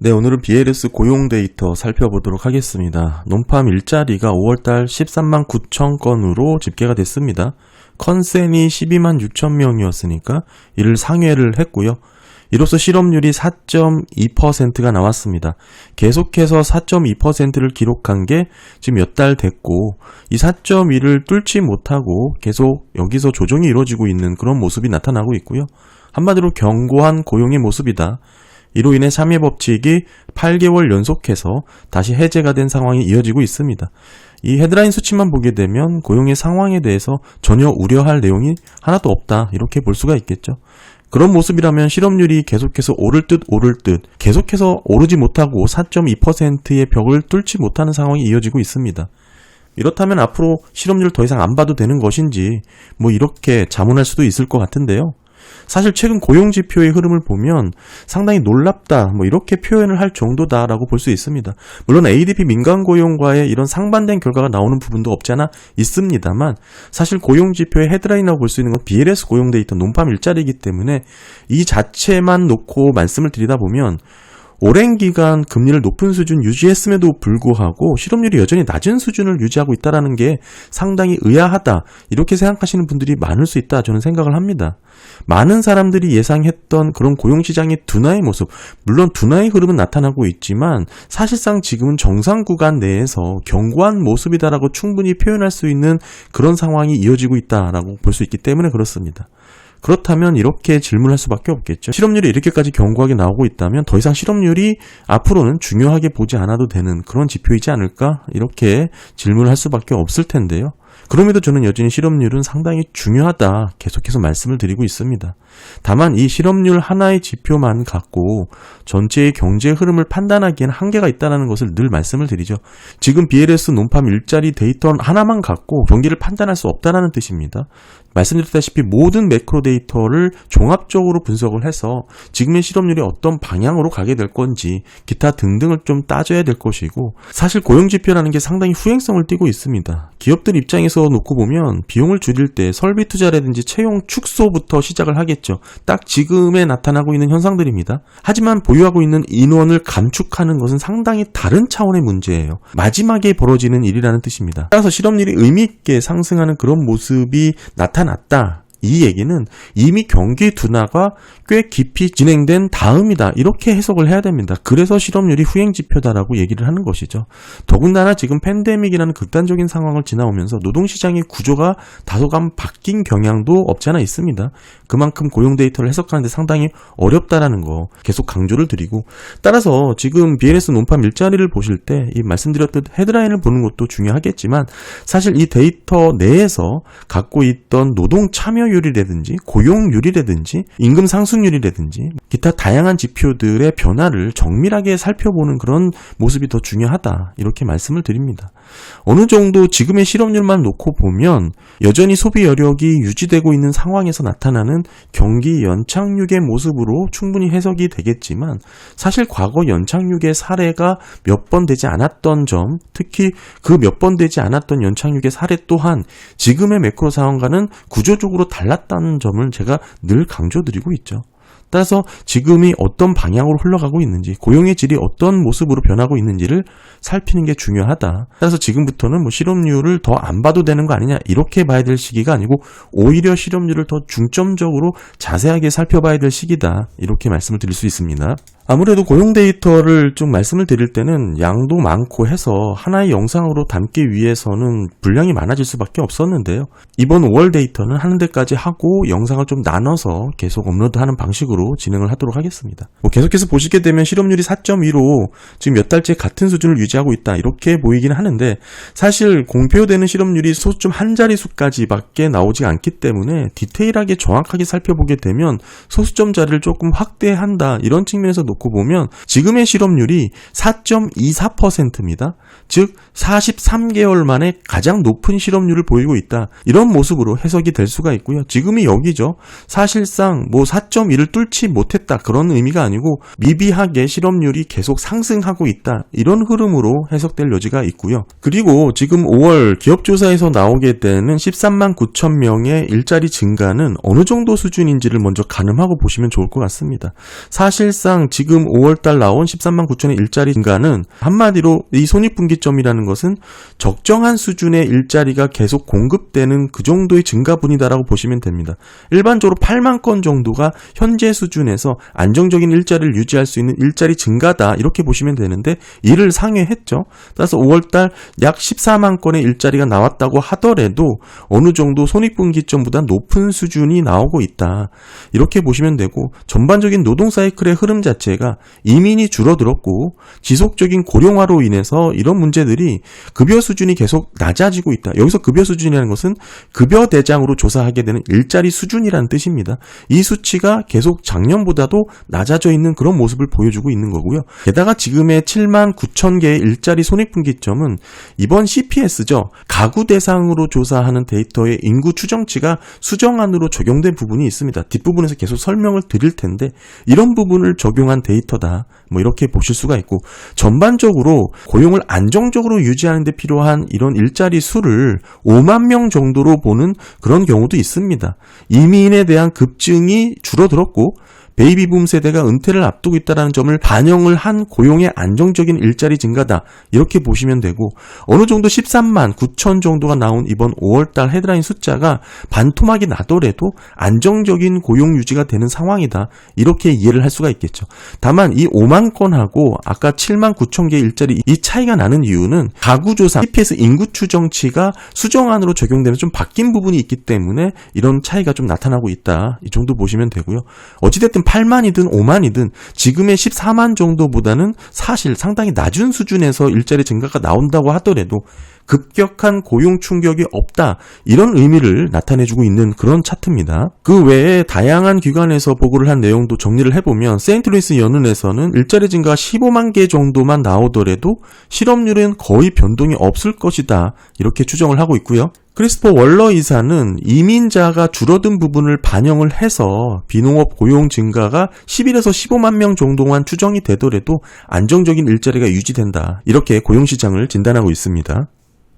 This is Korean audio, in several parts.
네, 오늘은 BLS 고용 데이터 살펴보도록 하겠습니다. 논팜 일자리가 5월달 13만 9천 건으로 집계가 됐습니다. 컨센이 12만 6천 명이었으니까 이를 상회를 했고요. 이로써 실업률이 4.2%가 나왔습니다. 계속해서 4.2%를 기록한 게 지금 몇 달 됐고, 이 4.2를 뚫지 못하고 계속 여기서 조정이 이루어지고 있는 그런 모습이 나타나고 있고요. 한마디로 견고한 고용의 모습이다. 이로 인해 참여법칙이 8개월 연속해서 다시 해제가 된 상황이 이어지고 있습니다. 이 헤드라인 수치만 보게 되면 고용의 상황에 대해서 전혀 우려할 내용이 하나도 없다, 이렇게 볼 수가 있겠죠. 그런 모습이라면 실업률이 계속해서 오를 듯 계속해서 오르지 못하고 4.2%의 벽을 뚫지 못하는 상황이 이어지고 있습니다. 이렇다면 앞으로 실업률 더 이상 안 봐도 되는 것인지 이렇게 자문할 수도 있을 것 같은데요. 사실 최근 고용지표의 흐름을 보면 상당히 놀랍다, 이렇게 표현을 할 정도다라고 볼 수 있습니다. 물론 ADP 민간고용과의 이런 상반된 결과가 나오는 부분도 없지 않아 있습니다만, 사실 고용지표의 헤드라인이라고 볼 수 있는 건 BLS 고용 데이터 논팜 일자리이기 때문에 이 자체만 놓고 말씀을 드리다 보면 오랜 기간 금리를 높은 수준 유지했음에도 불구하고 실업률이 여전히 낮은 수준을 유지하고 있다는 게 상당히 의아하다, 이렇게 생각하시는 분들이 많을 수 있다, 저는 생각을 합니다. 많은 사람들이 예상했던 그런 고용시장의 둔화의 모습, 물론 둔화의 흐름은 나타나고 있지만 사실상 지금은 정상 구간 내에서 견고한 모습이다라고 충분히 표현할 수 있는 그런 상황이 이어지고 있다라고 볼 수 있기 때문에 그렇습니다. 그렇다면 이렇게 질문할 수밖에 없겠죠. 실업률이 이렇게까지 견고하게 나오고 있다면 더 이상 실업률이 앞으로는 중요하게 보지 않아도 되는 그런 지표이지 않을까? 이렇게 질문을 할 수밖에 없을 텐데요. 그럼에도 저는 여전히 실업률은 상당히 중요하다, 계속해서 말씀을 드리고 있습니다. 다만 이 실업률 하나의 지표만 갖고 전체의 경제 흐름을 판단하기에는 한계가 있다는 것을 늘 말씀을 드리죠. 지금 BLS 논팜 일자리 데이터 하나만 갖고 경기를 판단할 수 없다는 뜻입니다. 말씀드렸다시피 모든 매크로 데이터를 종합적으로 분석을 해서 지금의 실업률이 어떤 방향으로 가게 될 건지 기타 등등을 좀 따져야 될 것이고, 사실 고용지표라는 게 상당히 후행성을 띠고 있습니다. 기업들 입장에서 놓고 보면 비용을 줄일 때 설비 투자라든지 채용 축소부터 시작을 하겠죠. 딱 지금에 나타나고 있는 현상들입니다. 하지만 보유하고 있는 인원을 감축하는 것은 상당히 다른 차원의 문제예요. 마지막에 벌어지는 일이라는 뜻입니다. 따라서 실업률이 의미있게 상승하는 그런 모습이 나타났다, 이 얘기는 이미 경기 둔화가 꽤 깊이 진행된 다음이다, 이렇게 해석을 해야 됩니다. 그래서 실업률이 후행지표다라고 얘기를 하는 것이죠. 더군다나 지금 팬데믹이라는 극단적인 상황을 지나오면서 노동시장의 구조가 다소간 바뀐 경향도 없지 않아 있습니다. 그만큼 고용 데이터를 해석하는데 상당히 어렵다라는 거 계속 강조를 드리고, 따라서 지금 BLS 논팜 일자리를 보실 때 이 말씀드렸듯 헤드라인을 보는 것도 중요하겠지만, 사실 이 데이터 내에서 갖고 있던 노동 참여율이라든지 고용률이라든지 임금 상승률이라든지 기타 다양한 지표들의 변화를 정밀하게 살펴보는 그런 모습이 더 중요하다, 이렇게 말씀을 드립니다. 어느 정도 지금의 실업률만 놓고 보면 여전히 소비 여력이 유지되고 있는 상황에서 나타나는 경기 연착륙의 모습으로 충분히 해석이 되겠지만, 사실 과거 연착륙의 사례가 몇 번 되지 않았던 점, 특히 그 몇 번 되지 않았던 연착륙의 사례 또한 지금의 매크로 상황과는 구조적으로 달랐다는 점을 제가 늘 강조드리고 있죠. 따라서 지금이 어떤 방향으로 흘러가고 있는지, 고용의 질이 어떤 모습으로 변하고 있는지를 살피는 게 중요하다. 따라서 지금부터는 실업률을 더 안 봐도 되는 거 아니냐, 이렇게 봐야 될 시기가 아니고 오히려 실업률을 더 중점적으로 자세하게 살펴봐야 될 시기다, 이렇게 말씀을 드릴 수 있습니다. 아무래도 고용 데이터를 좀 말씀을 드릴 때는 양도 많고 해서 하나의 영상으로 담기 위해서는 분량이 많아질 수밖에 없었는데요. 이번 5월 데이터는 하는 데까지 하고 영상을 좀 나눠서 계속 업로드하는 방식으로 진행을 하도록 하겠습니다. 계속해서 보시게 되면 실업률이 4.2로 지금 몇 달째 같은 수준을 유지하고 있다, 이렇게 보이긴 하는데, 사실 공표되는 실업률이 소수점 한 자릿수까지밖에 나오지 않기 때문에 디테일하게 정확하게 살펴보게 되면 소수점 자리를 조금 확대한다, 이런 측면에서 놓고 보면 지금의 실업률이 4.24%입니다. 즉 43개월 만에 가장 높은 실업률을 보이고 있다, 이런 모습으로 해석이 될 수가 있고요. 지금이 여기죠. 사실상 4.2를 뚫지 못했다, 그런 의미가 아니고 미비하게 실업률이 계속 상승하고 있다, 이런 흐름으로 해석될 여지가 있고요. 그리고 지금 5월 기업조사에서 나오게 되는 13만 9천 명의 일자리 증가는 어느 정도 수준인지를 먼저 가늠하고 보시면 좋을 것 같습니다. 사실상 지금 지금 5월달 나온 13만 9천의 일자리 증가는 한마디로 이 손익분기점이라는 것은 적정한 수준의 일자리가 계속 공급되는 그 정도의 증가분이다라고 보시면 됩니다. 일반적으로 8만 건 정도가 현재 수준에서 안정적인 일자리를 유지할 수 있는 일자리 증가다 이렇게 보시면 되는데 이를 상회했죠. 따라서 5월달 약 14만 건의 일자리가 나왔다고 하더라도 어느 정도 손익분기점보다 높은 수준이 나오고 있다. 이렇게 보시면 되고 전반적인 노동 사이클의 흐름 자체가 이민이 줄어들었고 지속적인 고령화로 인해서 이런 문제들이 급여 수준이 계속 낮아지고 있다. 여기서 급여 수준이라는 것은 급여 대장으로 조사하게 되는 일자리 수준이라는 뜻입니다. 이 수치가 계속 작년보다도 낮아져 있는 그런 모습을 보여주고 있는 거고요. 게다가 지금의 7만 9천 개의 일자리 손익분기점은 이번 CPS죠. 가구 대상으로 조사하는 데이터의 인구 추정치가 수정안으로 적용된 부분이 있습니다. 뒷부분에서 계속 설명을 드릴 텐데 이런 부분을 적용한 데이터다. 뭐 이렇게 보실 수가 있고 전반적으로 고용을 안정적으로 유지하는 데 필요한 이런 일자리 수를 5만 명 정도로 보는 그런 경우도 있습니다. 이민에 대한 급증이 줄어들었고 베이비붐 세대가 은퇴를 앞두고 있다는 점을 반영을 한 고용의 안정적인 일자리 증가다. 이렇게 보시면 되고 어느 정도 13만 9천 정도가 나온 이번 5월달 헤드라인 숫자가 반토막이 나더라도 안정적인 고용 유지가 되는 상황이다. 이렇게 이해를 할 수가 있겠죠. 다만 이 5만 건하고 아까 7만 9천 개의 일자리 이 차이가 나는 이유는 가구조사 CPS 인구 추정치가 수정안으로 적용되면 좀 바뀐 부분이 있기 때문에 이런 차이가 좀 나타나고 있다. 이 정도 보시면 되고요. 어찌됐든 8만이든 5만이든 지금의 14만 정도보다는 사실 상당히 낮은 수준에서 일자리 증가가 나온다고 하더라도 급격한 고용 충격이 없다. 이런 의미를 나타내주고 있는 그런 차트입니다. 그 외에 다양한 기관에서 보고를 한 내용도 정리를 해보면 세인트루이스 연은에서는 일자리 증가가 15만 개 정도만 나오더라도 실업률은 거의 변동이 없을 것이다. 이렇게 추정을 하고 있고요. 크리스토퍼 월러 이사는 이민자가 줄어든 부분을 반영을 해서 비농업 고용 증가가 11에서 15만 명 정도만 추정이 되더라도 안정적인 일자리가 유지된다. 이렇게 고용시장을 진단하고 있습니다.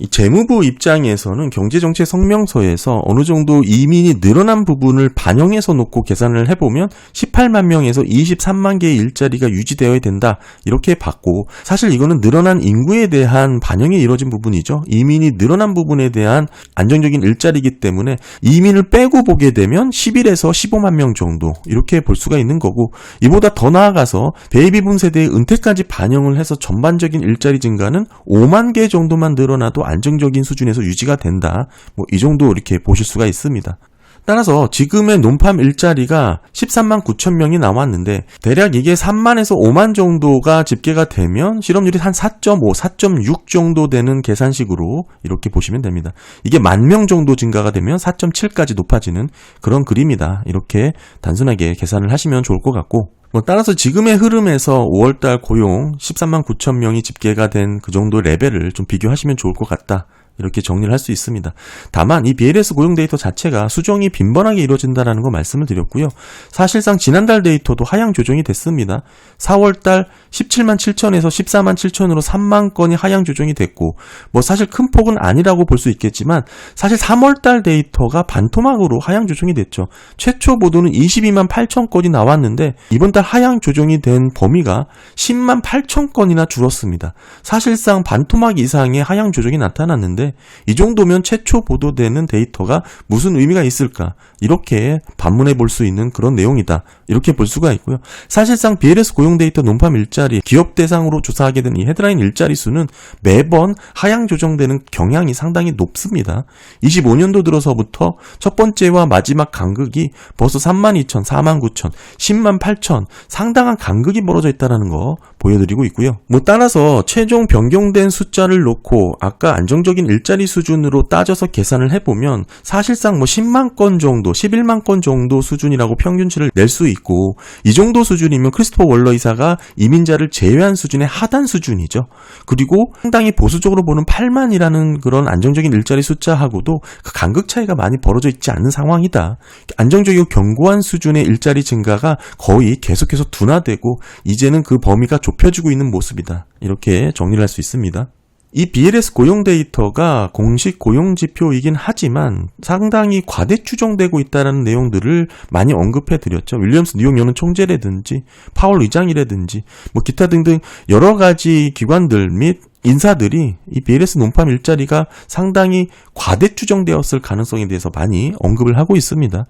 이 재무부 입장에서는 경제정책 성명서에서 어느 정도 이민이 늘어난 부분을 반영해서 놓고 계산을 해보면 18만 명에서 23만 개의 일자리가 유지되어야 된다 이렇게 봤고 사실 이거는 늘어난 인구에 대한 반영이 이루어진 부분이죠. 이민이 늘어난 부분에 대한 안정적인 일자리이기 때문에 이민을 빼고 보게 되면 11에서 15만 명 정도 이렇게 볼 수가 있는 거고 이보다 더 나아가서 베이비붐 세대의 은퇴까지 반영을 해서 전반적인 일자리 증가는 5만 개 정도만 늘어나도 안정적인 수준에서 유지가 된다. 뭐 이 정도 이렇게 보실 수가 있습니다. 따라서 지금의 논팜 일자리가 13만 9천 명이 나왔는데 대략 이게 3만에서 5만 정도가 집계가 되면 실업률이 한 4.5, 4.6 정도 되는 계산식으로 이렇게 보시면 됩니다. 이게 10,000명 정도 증가가 되면 4.7까지 높아지는 그런 그림이다. 이렇게 단순하게 계산을 하시면 좋을 것 같고 따라서 지금의 흐름에서 5월달 고용 13만 9천 명이 집계가 된 그 정도 레벨을 좀 비교하시면 좋을 것 같다. 이렇게 정리를 할 수 있습니다. 다만 이 BLS 고용 데이터 자체가 수정이 빈번하게 이루어진다는 거 말씀을 드렸고요. 사실상 지난달 데이터도 하향 조정이 됐습니다. 4월달 17만 7천에서 14만 7천으로 3만 건이 하향 조정이 됐고 사실 큰 폭은 아니라고 볼 수 있겠지만 사실 3월달 데이터가 반토막으로 하향 조정이 됐죠. 최초 보도는 22만 8천 건이 나왔는데 이번 달 하향 조정이 된 범위가 10만 8천 건이나 줄었습니다. 사실상 반토막 이상의 하향 조정이 나타났는데 이 정도면 최초 보도되는 데이터가 무슨 의미가 있을까? 이렇게 반문해 볼 수 있는 그런 내용이다. 이렇게 볼 수가 있고요. 사실상 BLS 고용 데이터 논팜 일자리 기업 대상으로 조사하게 된 이 헤드라인 일자리 수는 매번 하향 조정되는 경향이 상당히 높습니다. 25년도 들어서부터 첫 번째와 마지막 간극이 벌써 32,000, 49,000, 10만 8천 상당한 간극이 벌어져 있다는 거 보여드리고 있고요. 따라서 최종 변경된 숫자를 놓고 아까 안정적인 일자리 수준으로 따져서 계산을 해보면 사실상 10만 건 정도, 11만 건 정도 수준이라고 평균치를 낼 수 있고 이 정도 수준이면 크리스토퍼 월러 이사가 이민자를 제외한 수준의 하단 수준이죠. 그리고 상당히 보수적으로 보는 8만이라는 그런 안정적인 일자리 숫자하고도 그 간극 차이가 많이 벌어져 있지 않는 상황이다. 안정적이고 견고한 수준의 일자리 증가가 거의 계속해서 둔화되고 이제는 그 범위가 좁혀지고 있는 모습이다. 이렇게 정리를 할 수 있습니다. 이 BLS 고용 데이터가 공식 고용 지표이긴 하지만 상당히 과대 추정되고 있다는 내용들을 많이 언급해 드렸죠. 윌리엄스 뉴욕 연은 총재라든지 파월 의장이라든지 뭐 기타 등등 여러 가지 기관들 및 인사들이 이 BLS 논팜 일자리가 상당히 과대 추정되었을 가능성에 대해서 많이 언급을 하고 있습니다.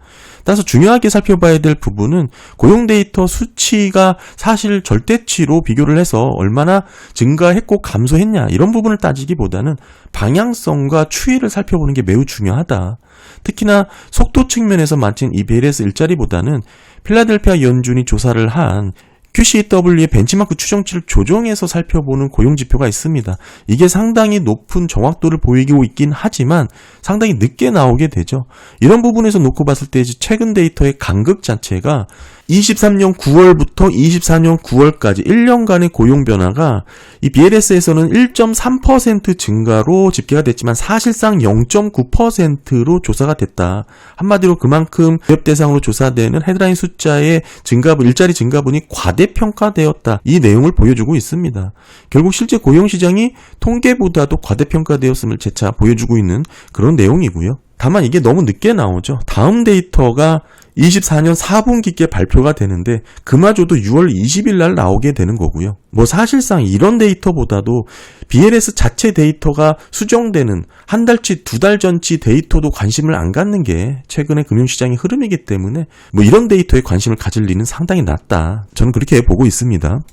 따라서 중요하게 살펴봐야 될 부분은 고용 데이터 수치가 사실 절대치로 비교를 해서 얼마나 증가했고 감소했냐 이런 부분을 따지기보다는 방향성과 추이를 살펴보는 게 매우 중요하다. 특히나 속도 측면에서 마친 이 BLS 일자리보다는 필라델피아 연준이 조사를 한 QCW의 벤치마크 추정치를 조정해서 살펴보는 고용지표가 있습니다. 이게 상당히 높은 정확도를 보이고 있긴 하지만 상당히 늦게 나오게 되죠. 이런 부분에서 놓고 봤을 때 최근 데이터의 간극 자체가 23년 9월부터 24년 9월까지 1년간의 고용 변화가 이 BLS에서는 1.3% 증가로 집계가 됐지만 사실상 0.9%로 조사가 됐다. 한마디로 그만큼 기업 대상으로 조사되는 헤드라인 숫자의 증가분, 일자리 증가분이 과대평가되었다. 이 내용을 보여주고 있습니다. 결국 실제 고용시장이 통계보다도 과대평가되었음을 재차 보여주고 있는 그런 내용이고요. 다만 이게 너무 늦게 나오죠. 다음 데이터가 24년 4분기께 발표가 되는데 그마저도 6월 20일 날 나오게 되는 거고요. 뭐 사실상 이런 데이터보다도 BLS 자체 데이터가 수정되는 한 달치, 두 달 전치 데이터도 관심을 안 갖는 게 최근의 금융시장의 흐름이기 때문에 뭐 이런 데이터에 관심을 가질 리는 상당히 낮다. 저는 그렇게 보고 있습니다.